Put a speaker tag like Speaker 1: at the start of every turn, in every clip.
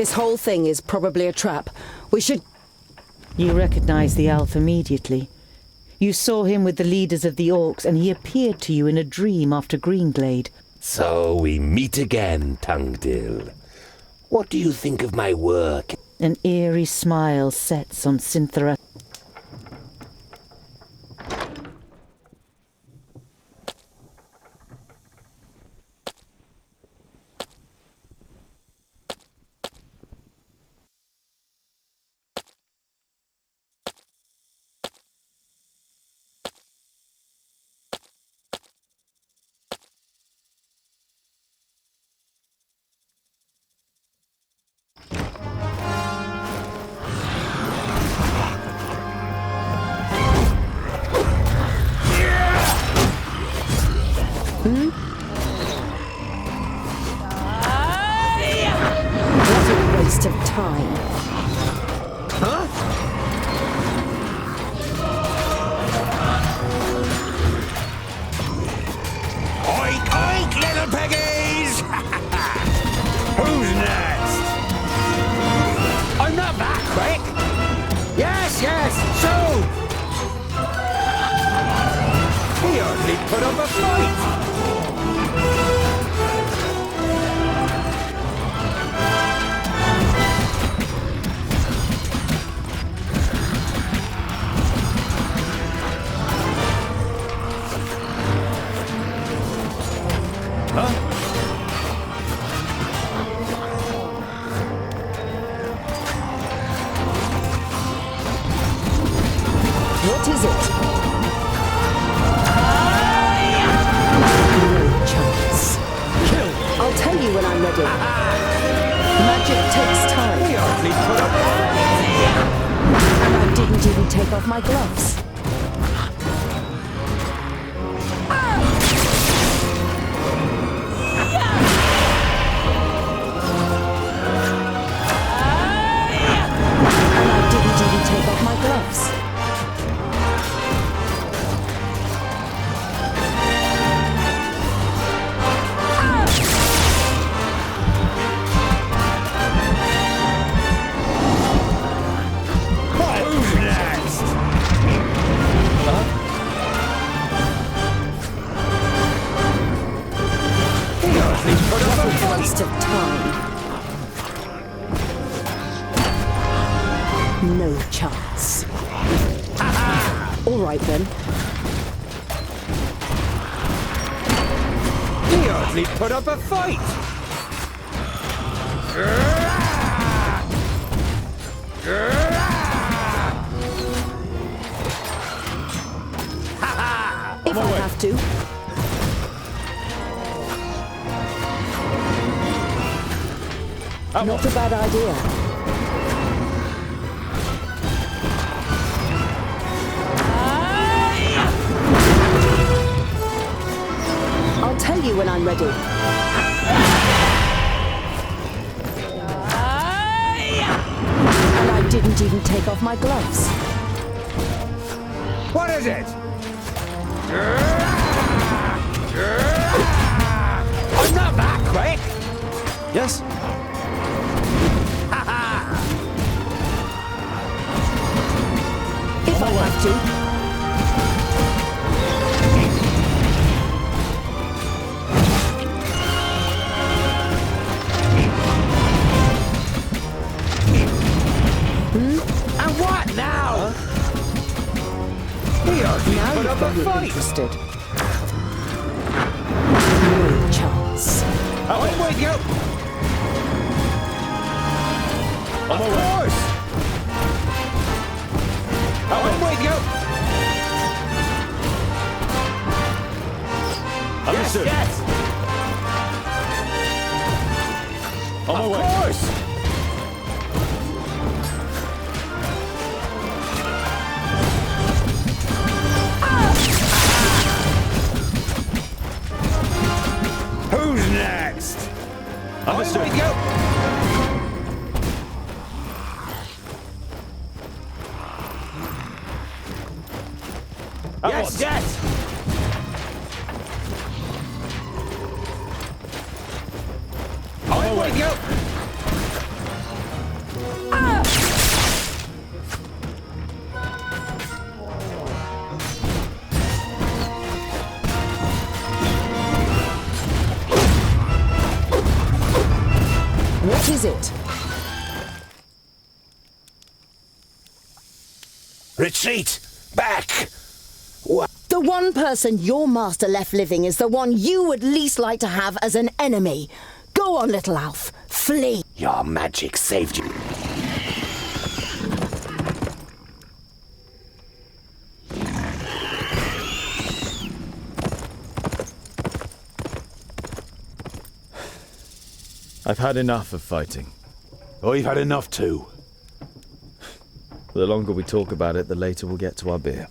Speaker 1: This whole thing is probably a trap. We should...
Speaker 2: You recognize the elf immediately. You saw him with the leaders of the orcs, and he appeared to you in a dream after Greenglade.
Speaker 3: So we meet again, Tungdill. What do you think of my work?
Speaker 2: An eerie smile sets on Cynthara.
Speaker 1: What a waste of time.
Speaker 3: Huh? Oink, oink, little piggies! Who's next? I'm not that quick! Yes, yes, soon! He hardly put up a fight!
Speaker 1: What is it? No chance.
Speaker 3: Kill!
Speaker 1: I'll tell you when I'm ready. Magic takes time.
Speaker 3: He hardly put up a fight!
Speaker 1: And I didn't even take off my gloves. And I didn't even take off my gloves.
Speaker 3: Who's next? He hardly put up a fight!
Speaker 1: Waste of time. No chance. All right then.
Speaker 3: He hardly put up a fight!
Speaker 1: If I have to. Not a bad idea. I'll tell you when I'm ready. And I didn't even take off my gloves.
Speaker 3: What is it? I'm not that quick! Yes?
Speaker 1: If I have to.
Speaker 3: And what now? He hardly
Speaker 1: Now
Speaker 3: put
Speaker 1: you're
Speaker 3: up a
Speaker 1: very
Speaker 3: fight!
Speaker 1: interested. No chance.
Speaker 3: I'm with you! Of course! I'm with you!
Speaker 4: Understood.
Speaker 3: Yes,
Speaker 4: On my
Speaker 3: of
Speaker 4: way.
Speaker 3: course! Who's next?
Speaker 4: Understood.
Speaker 3: I'm with you! Yes, yes! I'm with you!
Speaker 1: is it?
Speaker 3: Retreat! Back!
Speaker 1: The one person your master left living is the one you would least like to have as an enemy. Go on, little Alf. Flee.
Speaker 3: Your magic saved you.
Speaker 4: I've had enough of fighting.
Speaker 5: I've had enough too.
Speaker 4: The longer we talk about it, the later we'll get to our beer.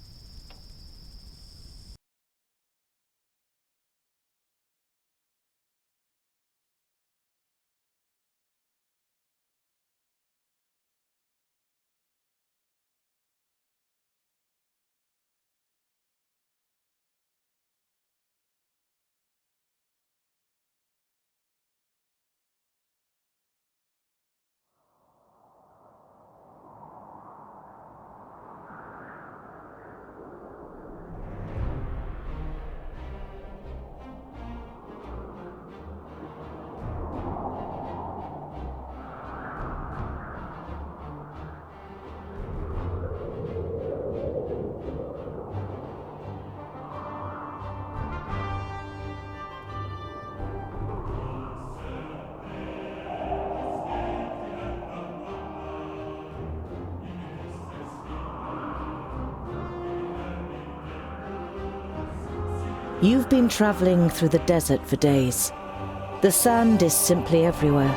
Speaker 2: You've been travelling through the desert for days. The sand is simply everywhere.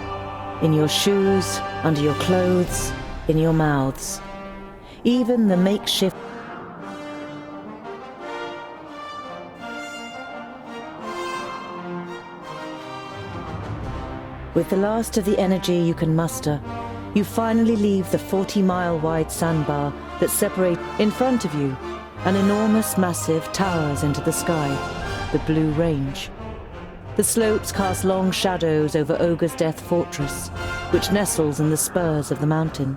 Speaker 2: In your shoes, under your clothes, in your mouths. Even the makeshift... With the last of the energy you can muster, you finally leave the 40-mile-wide sandbar that separates. In front of you, an enormous massive towers into the sky, the Blue Range. The slopes cast long shadows over Ogre's Death Fortress, which nestles in the spurs of the mountain.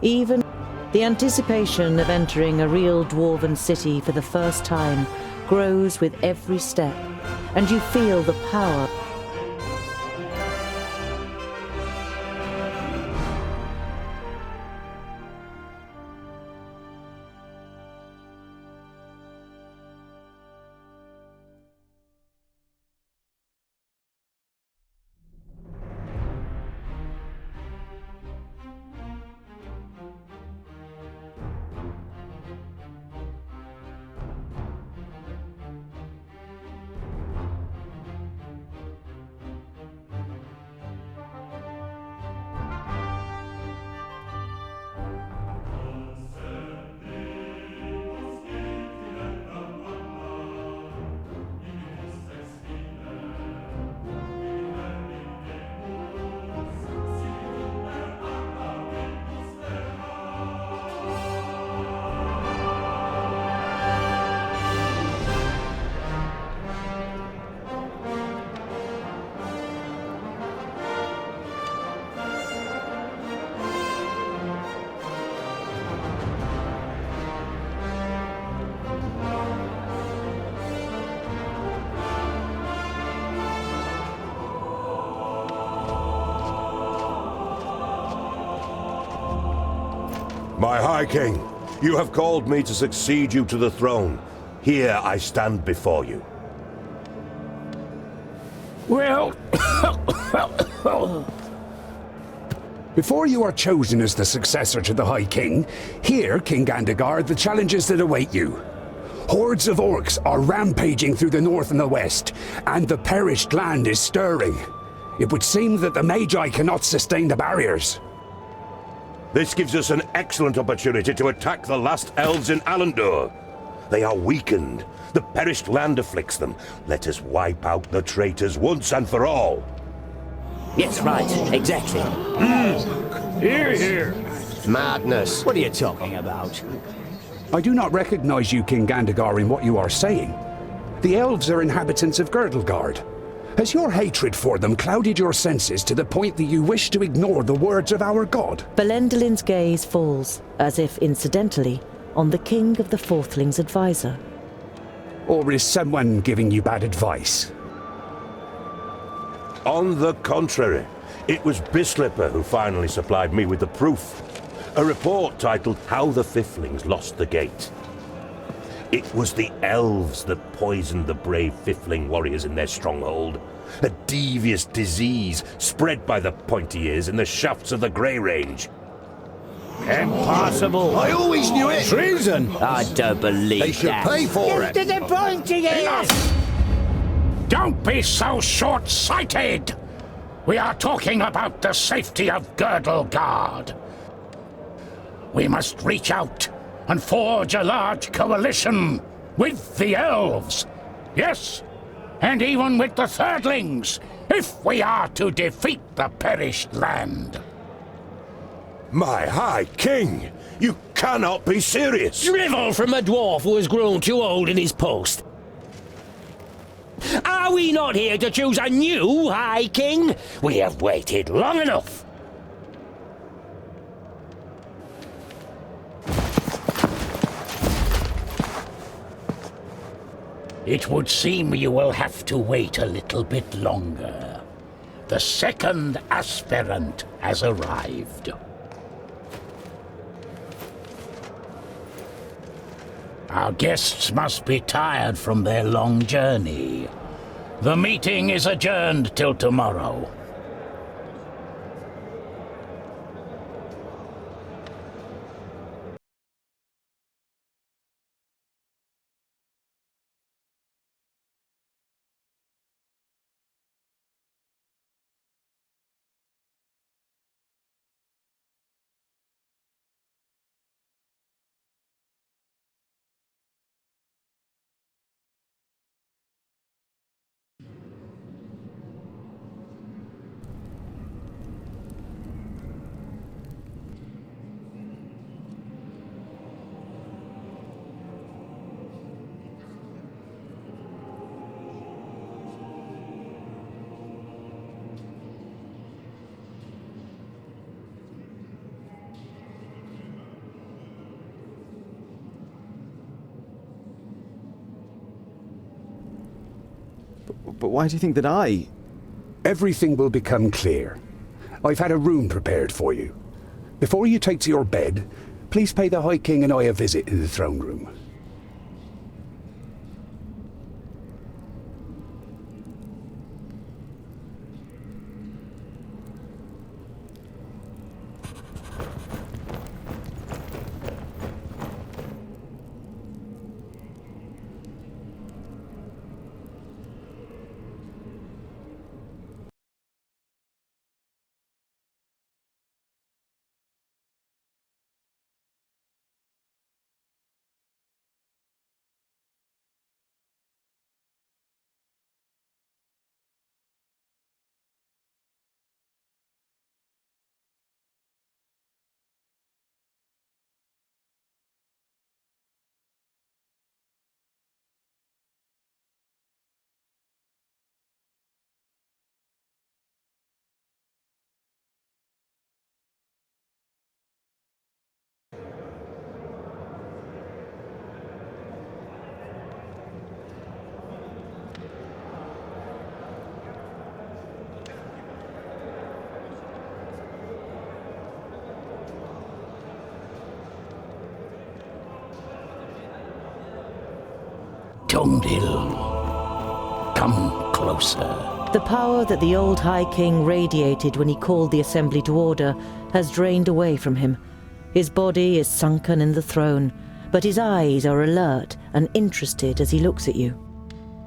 Speaker 2: Even the anticipation of entering a real dwarven city for the first time grows with every step, and you feel the power.
Speaker 3: My High King, you have called me to succeed you to the throne. Here I stand before you.
Speaker 6: Well, before you are chosen as the successor to the High King, hear, King Gandagar, the challenges that await you. Hordes of orcs are rampaging through the north and the west, and the perished land is stirring. It would seem that the Magi cannot sustain the barriers.
Speaker 3: This gives us an excellent opportunity to attack the last elves in Alandor. They are weakened. The perished land afflicts them. Let us wipe out the traitors once and for all.
Speaker 7: Yes, right. Exactly.
Speaker 6: Hear, hear.
Speaker 7: Madness. What are you talking about?
Speaker 6: I do not recognize you, King Gandagar, in what you are saying. The elves are inhabitants of Girdlegard. Has your hatred for them clouded your senses to the point that you wish to ignore the words of our god?
Speaker 2: Belendelin's gaze falls, as if incidentally, on the King of the Fourthlings' advisor.
Speaker 6: Or is someone giving you bad advice?
Speaker 3: On the contrary, It was Bislipper who finally supplied me with the proof. A report titled How the Fiflings Lost the Gate. It was the elves that poisoned the brave Fifling warriors in their stronghold. A devious disease spread by the pointy ears in the shafts of the Grey Range.
Speaker 7: Impossible.
Speaker 5: I always knew it! Treason!
Speaker 7: I don't believe
Speaker 5: They should
Speaker 7: that.
Speaker 5: pay for it!
Speaker 7: To the pointy ears!
Speaker 8: Don't be so short-sighted! We are talking about the safety of Girdle Guard. We must reach out and forge a large coalition with the elves. Yes, and even with the Thirdlings, if we are to defeat the perished land.
Speaker 3: My High King! You cannot be serious!
Speaker 7: Drivel from a dwarf who has grown too old in his post. Are we not here to choose a new High King? We have waited long enough.
Speaker 8: It would seem you will have to wait a little bit longer. The second aspirant has arrived. Our guests must be tired from their long journey. The meeting is adjourned till tomorrow.
Speaker 4: But why do you think that I...
Speaker 6: Everything will become clear. I've had a room prepared for you. Before you take to your bed, please pay the High King and I a visit in the throne room.
Speaker 8: Tondil, come closer.
Speaker 2: The power that the old High King radiated when he called the assembly to order has drained away from him. His body is sunken in the throne, but his eyes are alert and interested as he looks at you.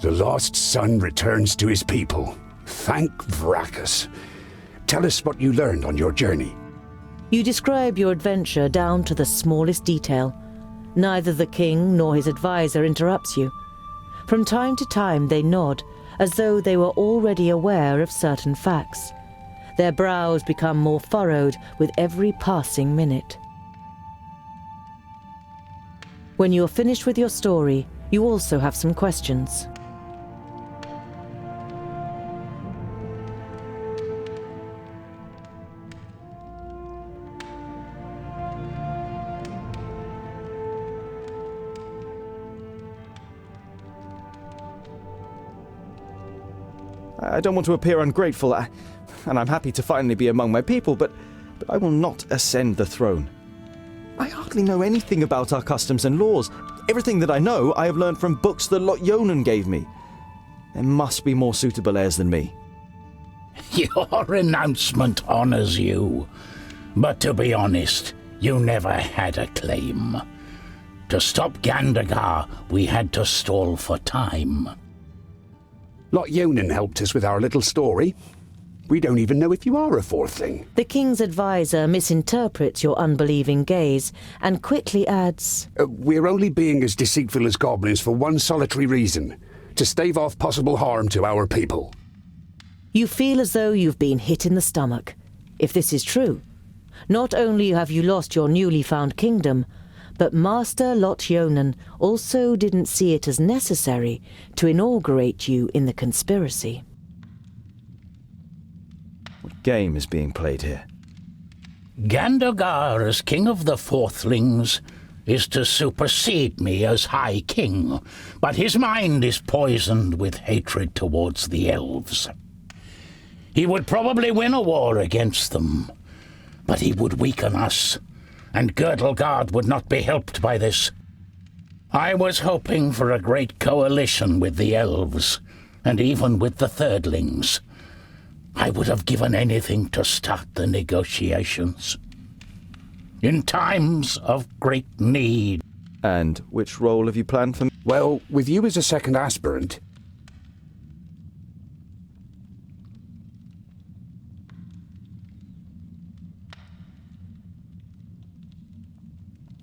Speaker 6: The lost son returns to his people. Thank Vracus. Tell us what you learned on your journey.
Speaker 2: You describe your adventure down to the smallest detail. Neither the king nor his advisor interrupts you. From time to time they nod, as though they were already aware of certain facts. Their brows become more furrowed with every passing minute. When you are finished with your story, you also have some questions.
Speaker 4: I don't want to appear ungrateful. and I'm happy to finally be among my people, but I will not ascend the throne. I hardly know anything about our customs and laws. Everything that I know, I have learned from books that Lot Yonan gave me. There must be more suitable heirs than me.
Speaker 8: Your renouncement honors you. But to be honest, you never had a claim. To stop Gandagar, we had to stall for time.
Speaker 6: Lot Yonan helped us with our little story. We don't even know if you are a fourthling.
Speaker 2: The king's advisor misinterprets your unbelieving gaze and quickly adds,
Speaker 6: We're only being as deceitful as goblins for one solitary reason: to stave off possible harm to our people.
Speaker 2: You feel as though you've been hit in the stomach. If this is true, not only have you lost your newly found kingdom, but Master Lot Yonan also didn't see it as necessary to inaugurate you in the conspiracy.
Speaker 4: What game is being played here?
Speaker 8: Gandagar, as king of the fourthlings, is to supersede me as High King, but his mind is poisoned with hatred towards the elves. He would probably win a war against them, but he would weaken us, and Girdlegard would not be helped by this. I was hoping for a great coalition with the elves, and even with the thirdlings. I would have given anything to start the negotiations. In times of great need.
Speaker 4: And which role have you planned for me?
Speaker 6: Well, with you as a second aspirant...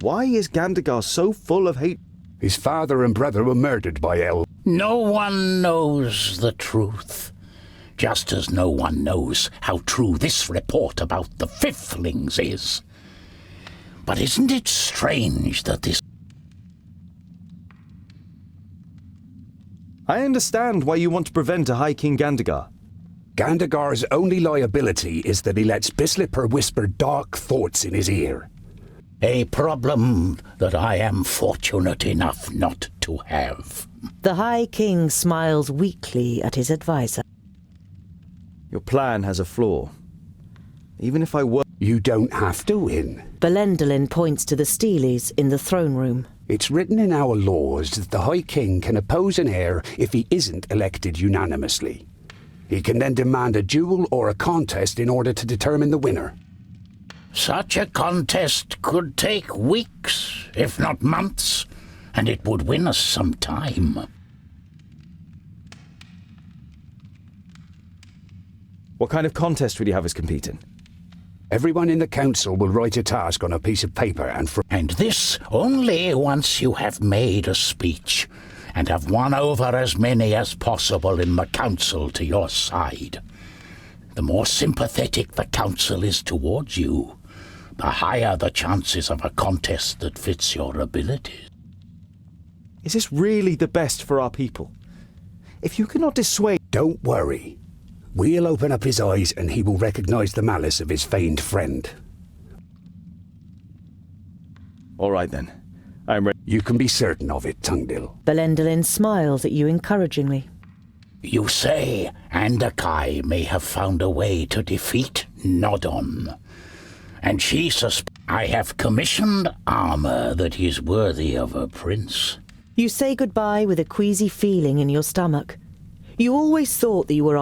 Speaker 4: Why is Gandagar so full of hate?
Speaker 6: His father and brother were murdered by elves.
Speaker 8: No one knows the truth. Just as no one knows how true this report about the fifthlings is. But isn't it strange that this...
Speaker 4: I understand why you want to prevent a High King Gandagar.
Speaker 6: Gandagar's only liability is that he lets Bislipper whisper dark thoughts in his ear.
Speaker 8: A problem that I am fortunate enough not to have.
Speaker 2: The High King smiles weakly at his advisor.
Speaker 4: Your plan has a flaw. Even if I were...
Speaker 6: You don't have to win.
Speaker 2: Belendolin points to the Steelies in the throne room.
Speaker 6: It's written in our laws that the High King can oppose an heir if he isn't elected unanimously. He can then demand a duel or a contest in order to determine the winner.
Speaker 8: Such a contest could take weeks, if not months, and it would win us some time.
Speaker 4: What kind of contest would you have us compete in?
Speaker 6: Everyone in the council will write a task on a piece of paper
Speaker 8: And this only once you have made a speech and have won over as many as possible in the council to your side. The more sympathetic the council is towards you, the higher the chances of a contest that fits your abilities.
Speaker 4: Is this really the best for our people? If you cannot dissuade...
Speaker 6: Don't worry. We'll open up his eyes and he will recognize the malice of his feigned friend.
Speaker 4: All right then. I'm ready.
Speaker 6: You can be certain of it, Tungdil.
Speaker 2: Belendolin smiles at you encouragingly.
Speaker 8: You say Andakai may have found a way to defeat Nodon. And she suspects I have commissioned armor that is worthy of a prince.
Speaker 2: You say goodbye with a queasy feeling in your stomach. You always thought that you were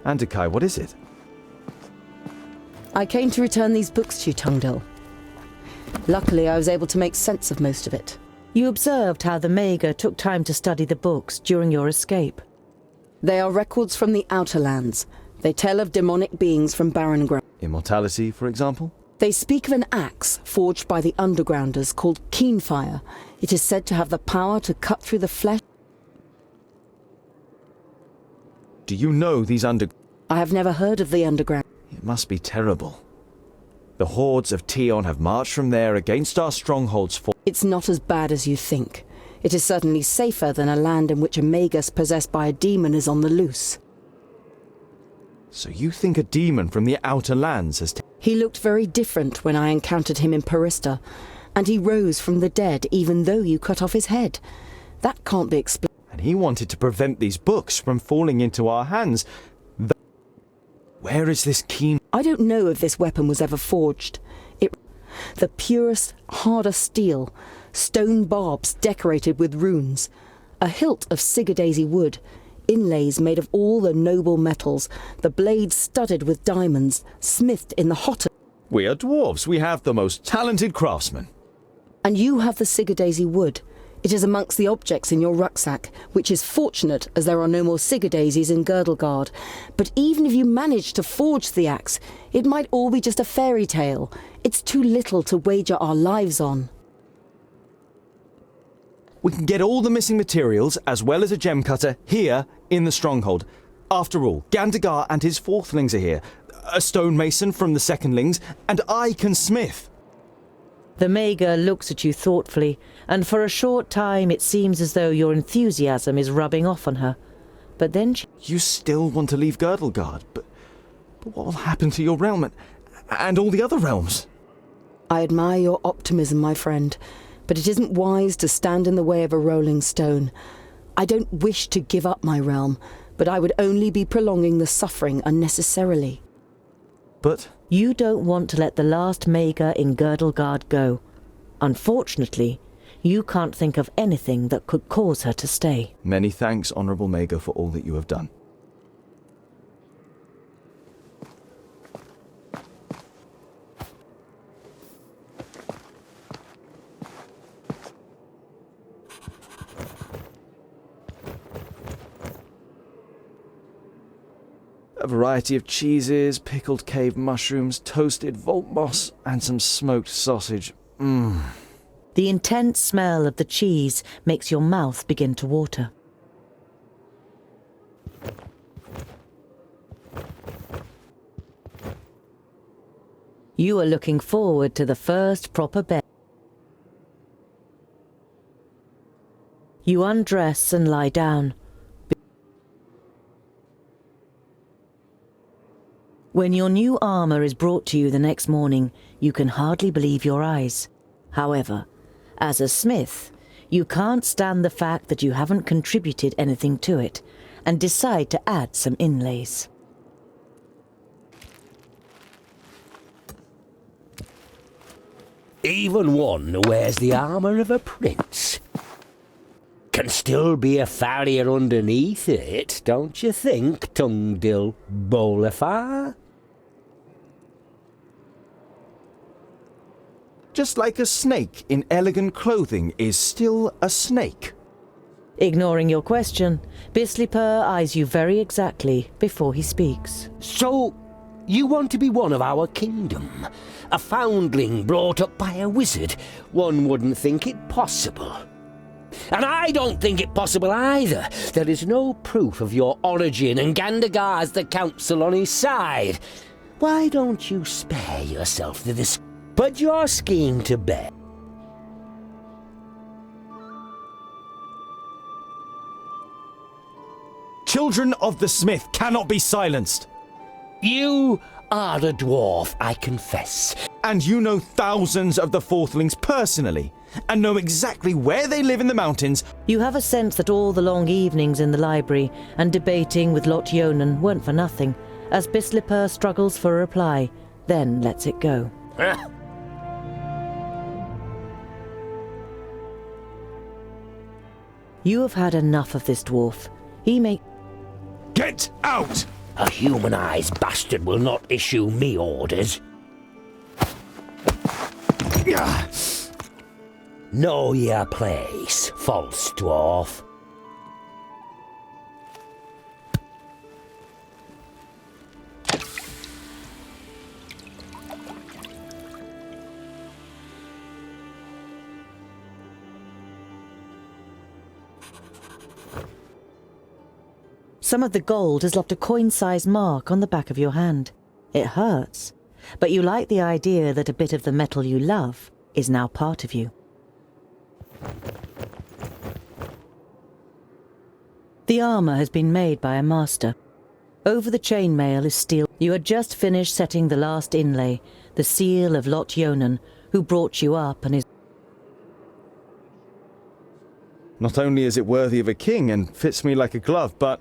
Speaker 4: Andakai, what is it?
Speaker 1: I came to return these books to you, Tungdil. Luckily, I was able to make sense of most of it.
Speaker 2: You observed how the Mager took time to study the books during your escape.
Speaker 1: They are records from the Outer Lands. They tell of demonic beings from barren ground.
Speaker 4: Immortality, for example?
Speaker 1: They speak of an axe forged by the Undergrounders called Keenfire. It is said to have the power to cut through the flesh.
Speaker 4: Do you know these
Speaker 1: I have never heard of the Underground.
Speaker 4: It must be terrible. The hordes of Tion have marched from there against our strongholds for...
Speaker 1: It's not as bad as you think. It is certainly safer than a land in which a magus possessed by a demon is on the loose.
Speaker 4: So you think a demon from the Outer Lands has...
Speaker 1: He looked very different when I encountered him in Parista, and he rose from the dead even though you cut off his head. That can't be explained.
Speaker 4: And he wanted to prevent these books from falling into our hands. Where is this keen...
Speaker 1: I don't know if this weapon was ever forged. The purest, harder steel, stone barbs decorated with runes, a hilt of Sigurdaisy wood, inlays made of all the noble metals, the blades studded with diamonds, smithed in the hottest...
Speaker 4: We are dwarves. We have the most talented craftsmen.
Speaker 1: And you have the Sigurdaisy wood. It is amongst the objects in your rucksack, which is fortunate as there are no more Sigurdaisies in Girdlegard. But even if you managed to forge the axe, it might all be just a fairy tale. It's too little to wager our lives on.
Speaker 4: We can get all the missing materials, as well as a gem cutter, here in the stronghold. After all, Gandagar and his fourthlings are here, a stonemason from the secondlings, and I can smith.
Speaker 2: The Mager looks at you thoughtfully, and for a short time it seems as though your enthusiasm is rubbing off on her. But then
Speaker 4: You still want to leave Girdlegard, but what will happen to your realm and all the other realms?
Speaker 1: I admire your optimism, my friend, but it isn't wise to stand in the way of a rolling stone. I don't wish to give up my realm, but I would only be prolonging the suffering unnecessarily.
Speaker 4: But...
Speaker 2: You don't want to let the last Mager in Girdlegard go. Unfortunately, you can't think of anything that could cause her to stay.
Speaker 4: Many thanks, Honourable Mager, for all that you have done. A variety of cheeses, pickled cave mushrooms, toasted vault moss, and some smoked sausage. Mmm.
Speaker 2: The intense smell of the cheese makes your mouth begin to water. You are looking forward to the first proper bed. You undress and lie down. When your new armor is brought to you the next morning, you can hardly believe your eyes. However, as a smith, you can't stand the fact that you haven't contributed anything to it, and decide to add some inlays.
Speaker 7: Even one who wears the armour of a prince can still be a farrier underneath it, don't you think, Tungdil Bolafar?
Speaker 4: Just like a snake in elegant clothing is still a snake.
Speaker 2: Ignoring your question, Bislipur eyes you very exactly before he speaks.
Speaker 7: So, you want to be one of our kingdom? A foundling brought up by a wizard? One wouldn't think it possible. And I don't think it possible either. There is no proof of your origin, and Gandagar has the council on his side. Why don't you spare yourself this? Put your scheme to bed.
Speaker 4: Children of the Smith cannot be silenced.
Speaker 7: You are a dwarf, I confess.
Speaker 4: And you know thousands of the fourthlings personally, and know exactly where they live in the mountains.
Speaker 2: You have a sense that all the long evenings in the library and debating with Lot Yonan weren't for nothing, as Bislipur struggles for a reply, then lets it go. You have had enough of this dwarf. He may...
Speaker 4: Get out!
Speaker 7: A humanized bastard will not issue me orders. Know your place, false dwarf.
Speaker 2: Some of the gold has left a coin-sized mark on the back of your hand. It hurts, but you like the idea that a bit of the metal you love is now part of you. The armor has been made by a master. Over the chainmail is steel. You had just finished setting the last inlay, the seal of Lot Yonan, who brought you up and is...
Speaker 4: Not only is it worthy of a king and fits me like a glove, but...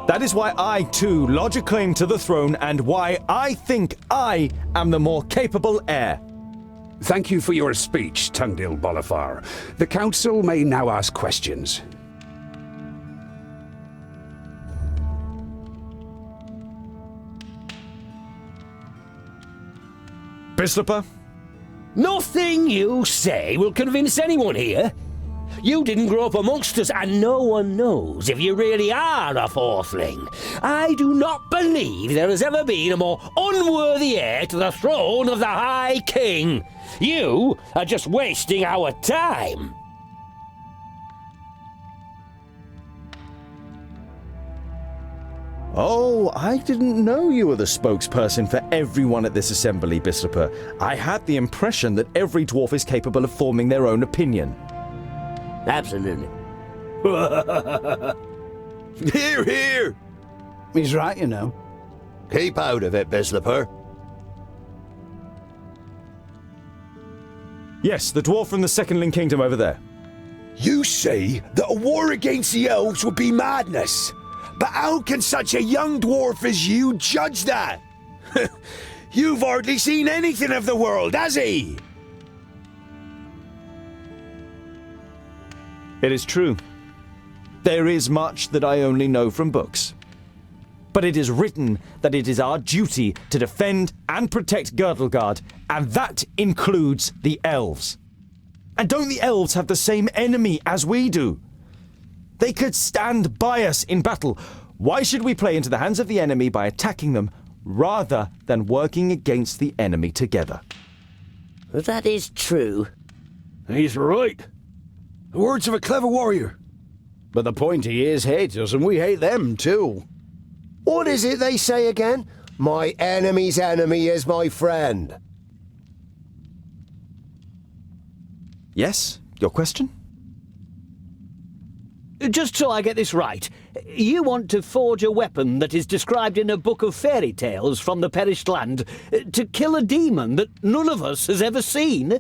Speaker 4: That is why I, too, lodge a claim to the throne and why I think I am the more capable heir.
Speaker 6: Thank you for your speech, Tungdil Bolafar. The council may now ask questions.
Speaker 4: Bislipper?
Speaker 7: Nothing you say will convince anyone here. You didn't grow up amongst us, and no one knows if you really are a fourthling. I do not believe there has ever been a more unworthy heir to the throne of the High King. You are just wasting our time.
Speaker 4: Oh, I didn't know you were the spokesperson for everyone at this assembly, Bislipper. I had the impression that every dwarf is capable of forming their own opinion.
Speaker 7: Absolutely.
Speaker 5: Hear, hear! He's right, you know.
Speaker 9: Keep out of it, Bislipper.
Speaker 4: Yes, the dwarf from the Secondling Kingdom over there.
Speaker 5: You say that a war against the elves would be madness. But how can such a young dwarf as you judge that? You've hardly seen anything of the world, has he?
Speaker 4: It is true. There is much that I only know from books. But it is written that it is our duty to defend and protect Girdlegard, and that includes the elves. And don't the elves have the same enemy as we do? They could stand by us in battle. Why should we play into the hands of the enemy by attacking them, rather than working against the enemy together?
Speaker 7: That is true.
Speaker 5: He's right. The words of a clever warrior. But the pointy is hate us, and we hate them too.
Speaker 9: What is it they say again? My enemy's enemy is my friend.
Speaker 4: Yes? Your question?
Speaker 10: Just so I get this right, you want to forge a weapon that is described in a book of fairy tales from the perished land to kill a demon that none of us has ever seen?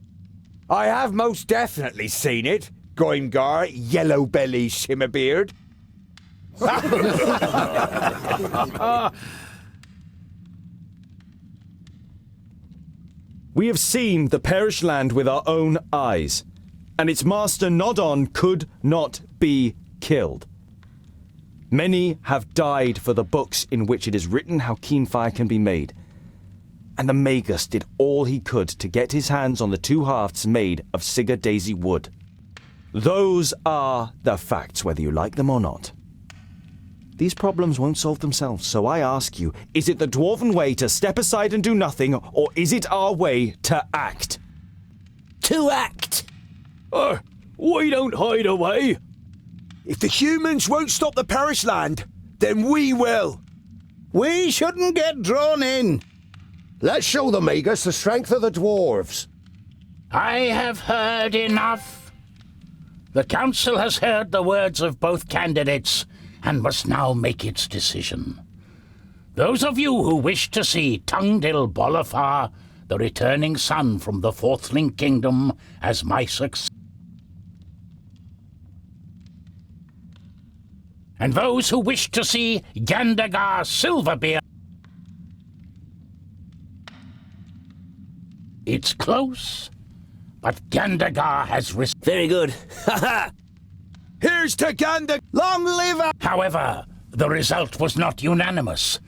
Speaker 5: I have most definitely seen it. Goimgar, Yellow Belly, Shimmerbeard.
Speaker 4: We have seen the perished land with our own eyes, and its master Nodon could not be killed. Many have died for the books in which it is written how Keenfire can be made. And the Magus did all he could to get his hands on the two halves made of Sigurd Daisy wood. Those are the facts, whether you like them or not. These problems won't solve themselves, so I ask you, is it the Dwarven way to step aside and do nothing, or is it our way to act?
Speaker 7: To act!
Speaker 10: We don't hide away.
Speaker 5: If the humans won't stop the Parish Land, then we will.
Speaker 9: We shouldn't get drawn in. Let's show the Magus the strength of the Dwarves.
Speaker 8: I have heard enough. The council has heard the words of both candidates and must now make its decision. Those of you who wish to see Tungdil Bolafar, the returning son from the Fourthling Kingdom, as my successor, and those who wish to see Gandagar Silverbeard, it's close, but Gandagar has risked.
Speaker 7: Very good. Ha ha!
Speaker 5: Here's to Gandagar! Long live our...
Speaker 8: However, the result was not unanimous,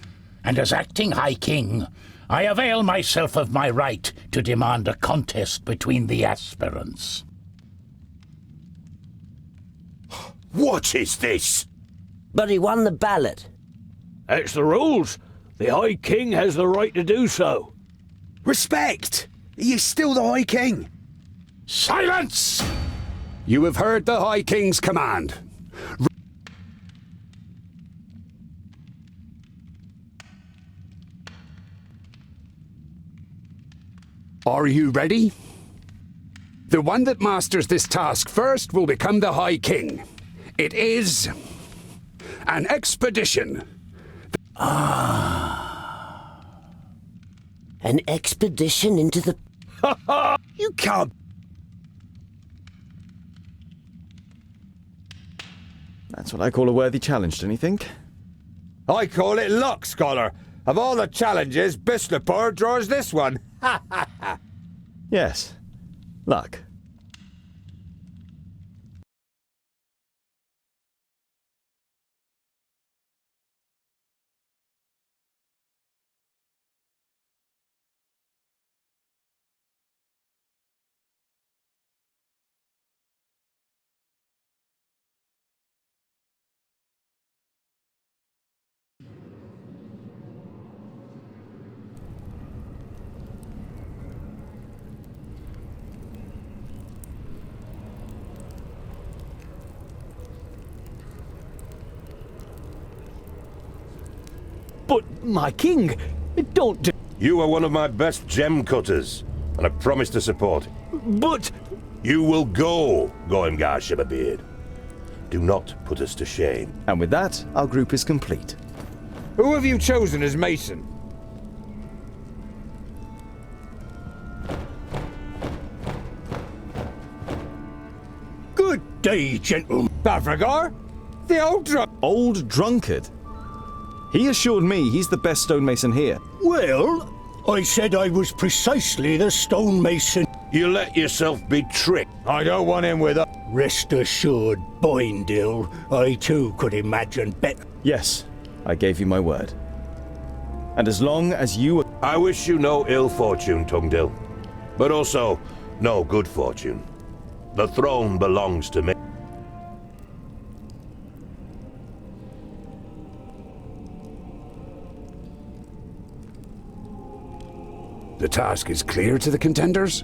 Speaker 8: and as acting High King, I avail myself of my right to demand a contest between the aspirants.
Speaker 3: What is this?
Speaker 7: But he won the ballot.
Speaker 10: That's the rules. The High King has the right to do so.
Speaker 5: Respect! He is still the High King.
Speaker 8: Silence!
Speaker 6: You have heard the High King's command. Are you ready? The one that masters this task first will become the High King. It is an expedition.
Speaker 7: An expedition into the...
Speaker 5: You can't...
Speaker 4: That's what I call a worthy challenge, don't you think?
Speaker 5: I call it luck, Scholar. Of all the challenges, Bislapur draws this one.
Speaker 4: Yes. Luck.
Speaker 10: But, my king, don't do...
Speaker 3: You are one of my best gem cutters, and I promise to support.
Speaker 10: But...
Speaker 3: You will go, Goimgar Shiverbeard. Do not put us to shame.
Speaker 4: And with that, our group is complete.
Speaker 5: Who have you chosen as Mason?
Speaker 10: Good day, gentlemen.
Speaker 5: Bavragar? The old drunk.
Speaker 4: Old drunkard? He assured me he's the best stonemason here.
Speaker 10: Well, I said I was precisely the stonemason.
Speaker 3: You let yourself be tricked.
Speaker 5: I don't want him with us.
Speaker 10: Rest assured, Boindil, I too could imagine better.
Speaker 4: Yes, I gave you my word. And as long as you...
Speaker 3: I wish you no ill fortune, Tungdil, but also no good fortune. The throne belongs to me.
Speaker 6: The task is clear to the contenders.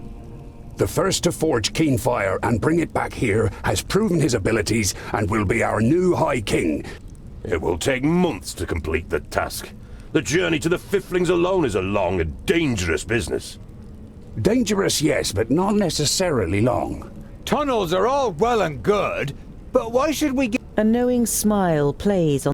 Speaker 6: The first to forge Keenfire and bring it back here has proven his abilities and will be our new High King.
Speaker 3: It will take months to complete the task. The journey to the Fiflings alone is a long and dangerous business.
Speaker 6: Dangerous, yes, but not necessarily long.
Speaker 5: Tunnels are all well and good, but why should we get...
Speaker 2: A knowing smile plays on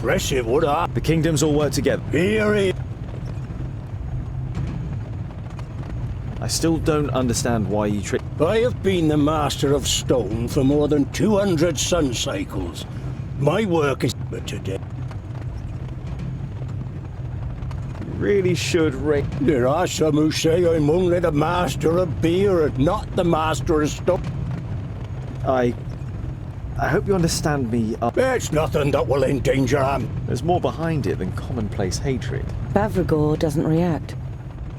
Speaker 11: impressive, would I?
Speaker 4: The kingdoms all work together.
Speaker 11: Here.
Speaker 4: I still don't understand why you trick.
Speaker 11: I have been the master of stone for more than 200 sun cycles. My work is but today.
Speaker 4: You really should ring.
Speaker 11: There are some who say I'm only the master of beer and not the master of stone.
Speaker 4: I hope you understand me.
Speaker 11: It's nothing that will endanger him.
Speaker 4: There's more behind it than commonplace hatred.
Speaker 2: Bavragor doesn't react.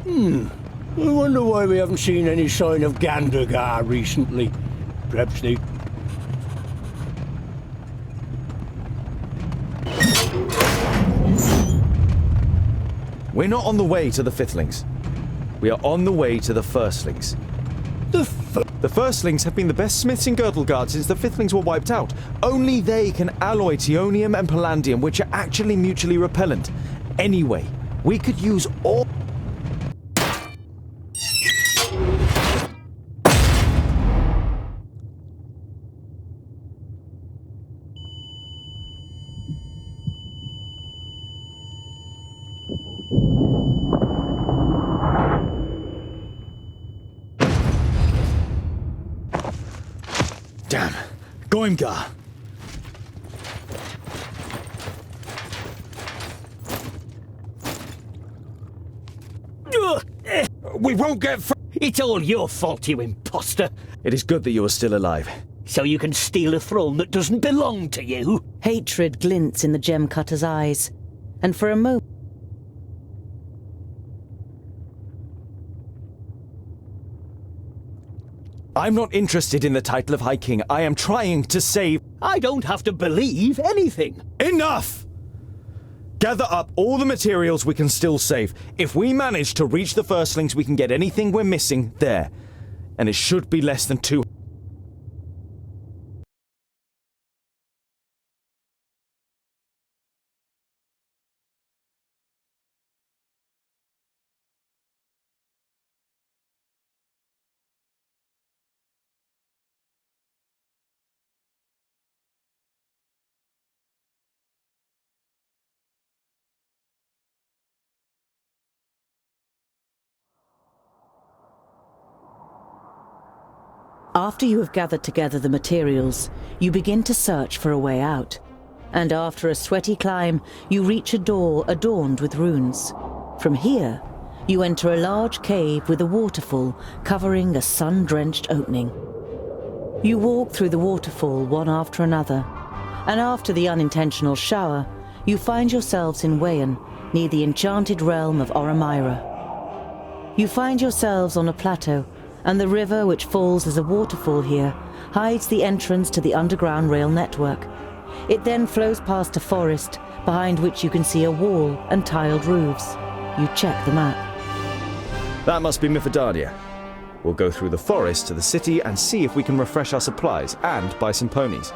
Speaker 11: I wonder why we haven't seen any sign of Gandagar recently. Perhaps they...
Speaker 4: We're not on the way to the Fifthlings. We are on the way to the Firstlings. The Firstlings have been the best smiths in Girdlegard since the Fifthlings were wiped out. Only they can alloy Teonium and Palladium, which are actually mutually repellent. Anyway, we could use all... Damn. Goimgar.
Speaker 7: We won't get...
Speaker 10: It's all your fault, you imposter.
Speaker 4: It is good that you are still alive.
Speaker 10: So you can steal a throne that doesn't belong to you?
Speaker 2: Hatred glints in the gem cutter's eyes, and for a moment...
Speaker 4: I'm not interested in the title of High King. I am trying to save...
Speaker 10: I don't have to believe anything.
Speaker 4: Enough! Gather up all the materials we can still save. If we manage to reach the Firstlings, we can get anything we're missing there. And it should be less than 2...
Speaker 2: After you have gathered together the materials, you begin to search for a way out. And after a sweaty climb, you reach a door adorned with runes. From here, you enter a large cave with a waterfall covering a sun-drenched opening. You walk through the waterfall one after another, and after the unintentional shower, you find yourselves in Wayan, near the enchanted realm of Oromira. You find yourselves on a plateau, and the river, which falls as a waterfall here, hides the entrance to the underground rail network. It then flows past a forest, behind which you can see a wall and tiled roofs. You check the map.
Speaker 4: That must be Mithridatia. We'll go through the forest to the city and see if we can refresh our supplies and buy some ponies.